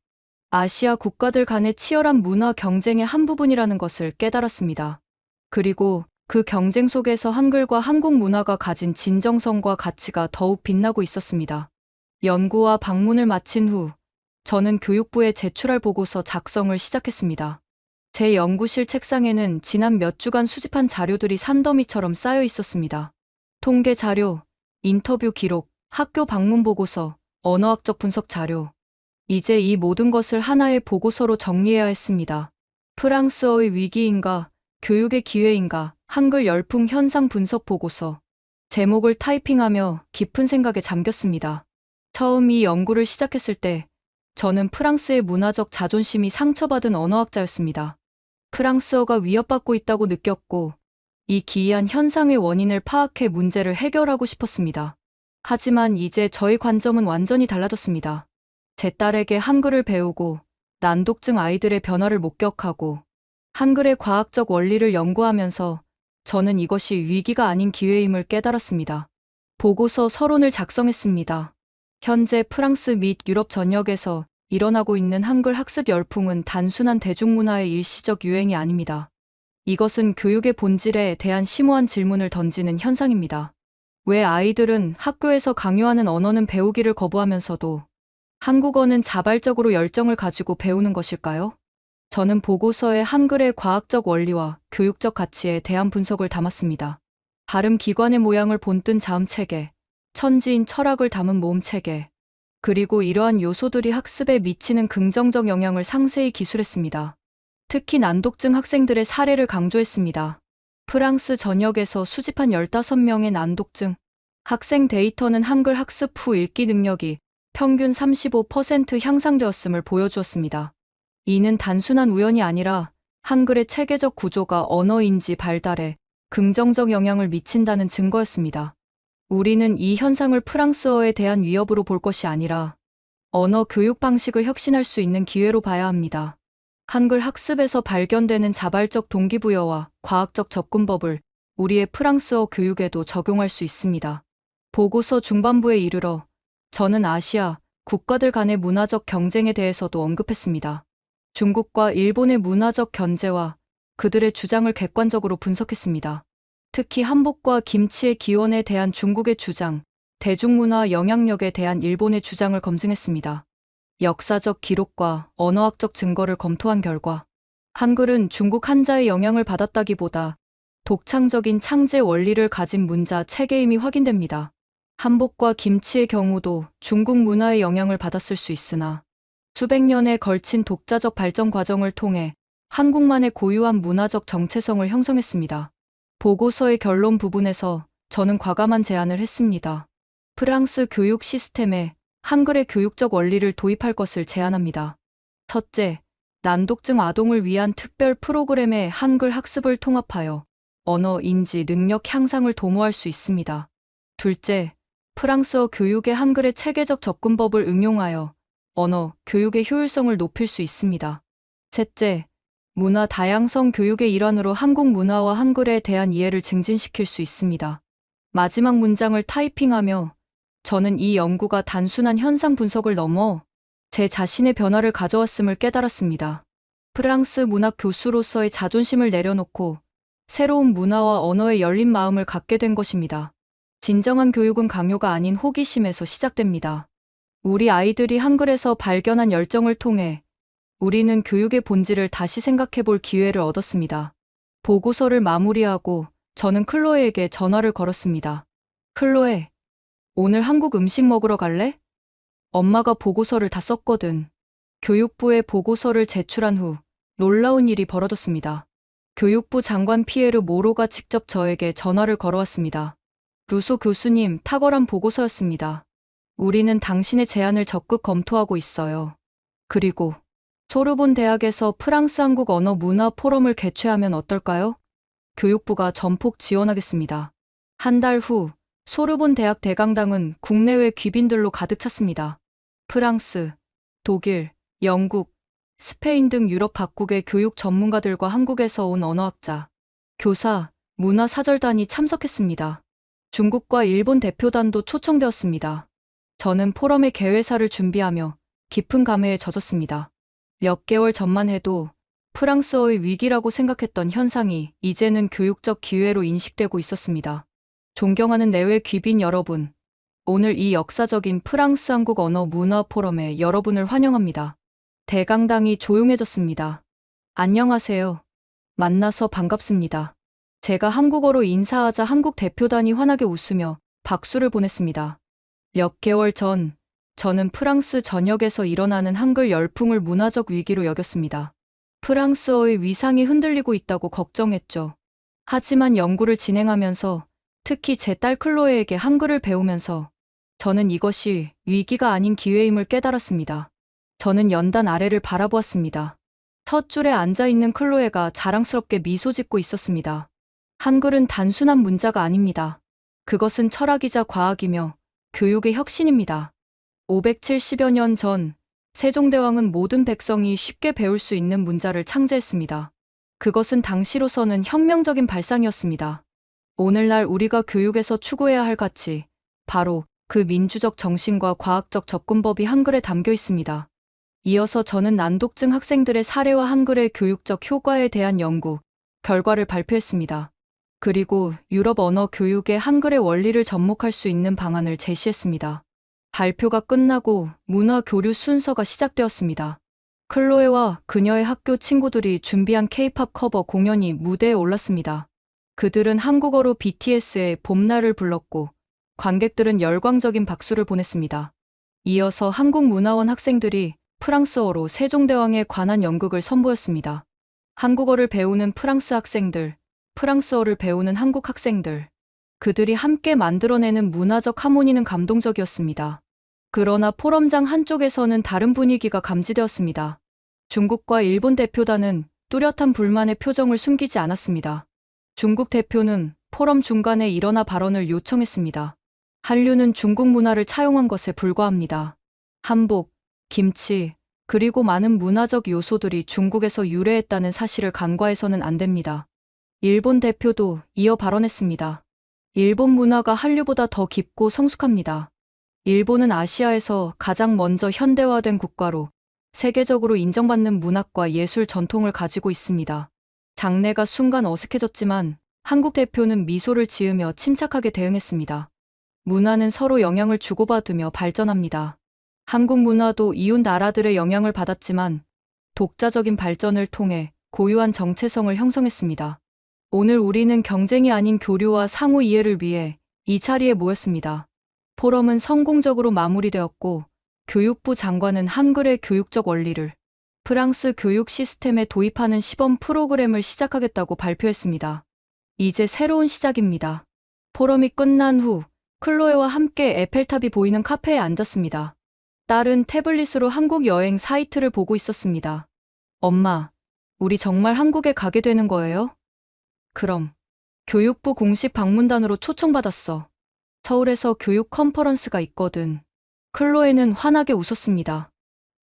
아시아 국가들 간의 치열한 문화 경쟁의 한 부분이라는 것을 깨달았습니다. 그리고 그 경쟁 속에서 한글과 한국 문화가 가진 진정성과 가치가 더욱 빛나고 있었습니다. 연구와 방문을 마친 후 저는 교육부에 제출할 보고서 작성을 시작했습니다. 제 연구실 책상에는 지난 몇 주간 수집한 자료들이 산더미처럼 쌓여 있었습니다. 통계 자료, 인터뷰 기록, 학교 방문 보고서, 언어학적 분석 자료. 이제 이 모든 것을 하나의 보고서로 정리해야 했습니다. 프랑스어의 위기인가, 교육의 기회인가, 한글 열풍 현상 분석 보고서. 제목을 타이핑하며 깊은 생각에 잠겼습니다. 처음 이 연구를 시작했을 때 저는 프랑스의 문화적 자존심이 상처받은 언어학자였습니다. 프랑스어가 위협받고 있다고 느꼈고 이 기이한 현상의 원인을 파악해 문제를 해결하고 싶었습니다. 하지만 이제 저의 관점은 완전히 달라졌습니다. 제 딸에게 한글을 배우고 난독증 아이들의 변화를 목격하고 한글의 과학적 원리를 연구하면서 저는 이것이 위기가 아닌 기회임을 깨달았습니다. 보고서 서론을 작성했습니다. 현재 프랑스 및 유럽 전역에서 일어나고 있는 한글 학습 열풍은 단순한 대중문화의 일시적 유행이 아닙니다. 이것은 교육의 본질에 대한 심오한 질문을 던지는 현상입니다. 왜 아이들은 학교에서 강요하는 언어는 배우기를 거부하면서도 한국어는 자발적으로 열정을 가지고 배우는 것일까요? 저는 보고서에 한글의 과학적 원리와 교육적 가치에 대한 분석을 담았습니다. 발음 기관의 모양을 본뜬 자음 체계, 천지인 철학을 담은 모음 체계, 그리고 이러한 요소들이 학습에 미치는 긍정적 영향을 상세히 기술했습니다. 특히 난독증 학생들의 사례를 강조했습니다. 프랑스 전역에서 수집한 15명의 난독증 학생 데이터는 한글 학습 후 읽기 능력이 평균 35% 향상되었음을 보여주었습니다. 이는 단순한 우연이 아니라 한글의 체계적 구조가 언어인지 발달에 긍정적 영향을 미친다는 증거였습니다. 우리는 이 현상을 프랑스어에 대한 위협으로 볼 것이 아니라 언어 교육 방식을 혁신할 수 있는 기회로 봐야 합니다. 한글 학습에서 발견되는 자발적 동기부여와 과학적 접근법을 우리의 프랑스어 교육에도 적용할 수 있습니다. 보고서 중반부에 이르러 저는 아시아 국가들 간의 문화적 경쟁에 대해서도 언급했습니다. 중국과 일본의 문화적 견제와 그들의 주장을 객관적으로 분석했습니다. 특히 한복과 김치의 기원에 대한 중국의 주장, 대중문화 영향력에 대한 일본의 주장을 검증했습니다. 역사적 기록과 언어학적 증거를 검토한 결과 한글은 중국 한자의 영향을 받았다기보다 독창적인 창제 원리를 가진 문자 체계임이 확인됩니다. 한복과 김치의 경우도 중국 문화의 영향을 받았을 수 있으나 수백 년에 걸친 독자적 발전 과정을 통해 한국만의 고유한 문화적 정체성을 형성했습니다. 보고서의 결론 부분에서 저는 과감한 제안을 했습니다. 프랑스 교육 시스템에 한글의 교육적 원리를 도입할 것을 제안합니다. 첫째, 난독증 아동을 위한 특별 프로그램에 한글 학습을 통합하여 언어, 인지, 능력 향상을 도모할 수 있습니다. 둘째, 프랑스어 교육에 한글의 체계적 접근법을 응용하여 언어, 교육의 효율성을 높일 수 있습니다. 셋째, 문화 다양성 교육의 일환으로 한국 문화와 한글에 대한 이해를 증진시킬 수 있습니다. 마지막 문장을 타이핑하며 저는 이 연구가 단순한 현상 분석을 넘어 제 자신의 변화를 가져왔음을 깨달았습니다. 프랑스 문학 교수로서의 자존심을 내려놓고 새로운 문화와 언어에 열린 마음을 갖게 된 것입니다. 진정한 교육은 강요가 아닌 호기심에서 시작됩니다. 우리 아이들이 한글에서 발견한 열정을 통해 우리는 교육의 본질을 다시 생각해 볼 기회를 얻었습니다. 보고서를 마무리하고 저는 클로에에게 전화를 걸었습니다. 클로에, 오늘 한국 음식 먹으러 갈래? 엄마가 보고서를 다 썼거든. 교육부에 보고서를 제출한 후 놀라운 일이 벌어졌습니다. 교육부 장관 피에르 모로가 직접 저에게 전화를 걸어왔습니다. 루소 교수님, 탁월한 보고서였습니다. 우리는 당신의 제안을 적극 검토하고 있어요. 그리고 소르본 대학에서 프랑스 한국 언어 문화 포럼을 개최하면 어떨까요? 교육부가 전폭 지원하겠습니다. 한 달 후 소르본 대학 대강당은 국내외 귀빈들로 가득 찼습니다. 프랑스, 독일, 영국, 스페인 등 유럽 각국의 교육 전문가들과 한국에서 온 언어학자, 교사, 문화사절단이 참석했습니다. 중국과 일본 대표단도 초청되었습니다. 저는 포럼의 개회사를 준비하며 깊은 감회에 젖었습니다. 몇 개월 전만 해도 프랑스어의 위기라고 생각했던 현상이 이제는 교육적 기회로 인식되고 있었습니다. 존경하는 내외 귀빈 여러분, 오늘 이 역사적인 프랑스 한국 언어 문화 포럼에 여러분을 환영합니다. 대강당이 조용해졌습니다. 안녕하세요. 만나서 반갑습니다. 제가 한국어로 인사하자 한국 대표단이 환하게 웃으며 박수를 보냈습니다. 몇 개월 전, 저는 프랑스 전역에서 일어나는 한글 열풍을 문화적 위기로 여겼습니다. 프랑스어의 위상이 흔들리고 있다고 걱정했죠. 하지만 연구를 진행하면서 특히 제 딸 클로에에게 한글을 배우면서 저는 이것이 위기가 아닌 기회임을 깨달았습니다. 저는 연단 아래를 바라보았습니다. 첫 줄에 앉아있는 클로에가 자랑스럽게 미소 짓고 있었습니다. 한글은 단순한 문자가 아닙니다. 그것은 철학이자 과학이며 교육의 혁신입니다. 570여 년 전, 세종대왕은 모든 백성이 쉽게 배울 수 있는 문자를 창제했습니다. 그것은 당시로서는 혁명적인 발상이었습니다. 오늘날 우리가 교육에서 추구해야 할 가치, 바로 그 민주적 정신과 과학적 접근법이 한글에 담겨 있습니다. 이어서 저는 난독증 학생들의 사례와 한글의 교육적 효과에 대한 연구, 결과를 발표했습니다. 그리고 유럽 언어 교육의 한글의 원리를 접목할 수 있는 방안을 제시했습니다. 발표가 끝나고 문화 교류 순서가 시작되었습니다. 클로에와 그녀의 학교 친구들이 준비한 K-팝 커버 공연이 무대에 올랐습니다. 그들은 한국어로 BTS의 봄날을 불렀고 관객들은 열광적인 박수를 보냈습니다. 이어서 한국문화원 학생들이 프랑스어로 세종대왕에 관한 연극을 선보였습니다. 한국어를 배우는 프랑스 학생들, 프랑스어를 배우는 한국 학생들, 그들이 함께 만들어내는 문화적 하모니는 감동적이었습니다. 그러나 포럼장 한쪽에서는 다른 분위기가 감지되었습니다. 중국과 일본 대표단은 뚜렷한 불만의 표정을 숨기지 않았습니다. 중국 대표는 포럼 중간에 일어나 발언을 요청했습니다. 한류는 중국 문화를 차용한 것에 불과합니다. 한복, 김치, 그리고 많은 문화적 요소들이 중국에서 유래했다는 사실을 간과해서는 안 됩니다. 일본 대표도 이어 발언했습니다. 일본 문화가 한류보다 더 깊고 성숙합니다. 일본은 아시아에서 가장 먼저 현대화된 국가로 세계적으로 인정받는 문학과 예술 전통을 가지고 있습니다. 장내가 순간 어색해졌지만 한국 대표는 미소를 지으며 침착하게 대응했습니다. 문화는 서로 영향을 주고받으며 발전합니다. 한국 문화도 이웃 나라들의 영향을 받았지만 독자적인 발전을 통해 고유한 정체성을 형성했습니다. 오늘 우리는 경쟁이 아닌 교류와 상호 이해를 위해 이 자리에 모였습니다. 포럼은 성공적으로 마무리되었고 교육부 장관은 한글의 교육적 원리를 프랑스 교육 시스템에 도입하는 시범 프로그램을 시작하겠다고 발표했습니다. 이제 새로운 시작입니다. 포럼이 끝난 후 클로에와 함께 에펠탑이 보이는 카페에 앉았습니다. 딸은 태블릿으로 한국 여행 사이트를 보고 있었습니다. 엄마, 우리 정말 한국에 가게 되는 거예요? 그럼. 교육부 공식 방문단으로 초청받았어. 서울에서 교육 컨퍼런스가 있거든. 클로에는 환하게 웃었습니다.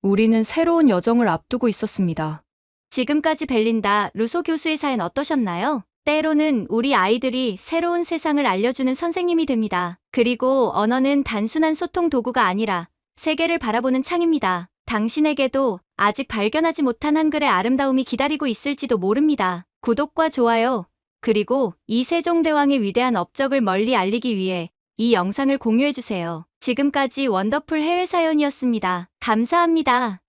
우리는 새로운 여정을 앞두고 있었습니다. 지금까지 벨린다 루소 교수의 사연 어떠셨나요? 때로는 우리 아이들이 새로운 세상을 알려주는 선생님이 됩니다. 그리고 언어는 단순한 소통 도구가 아니라 세계를 바라보는 창입니다. 당신에게도 아직 발견하지 못한 한글의 아름다움이 기다리고 있을지도 모릅니다. 구독과 좋아요, 그리고 이 세종대왕의 위대한 업적을 멀리 알리기 위해 이 영상을 공유해주세요. 지금까지 원더풀 해외 사연이었습니다. 감사합니다.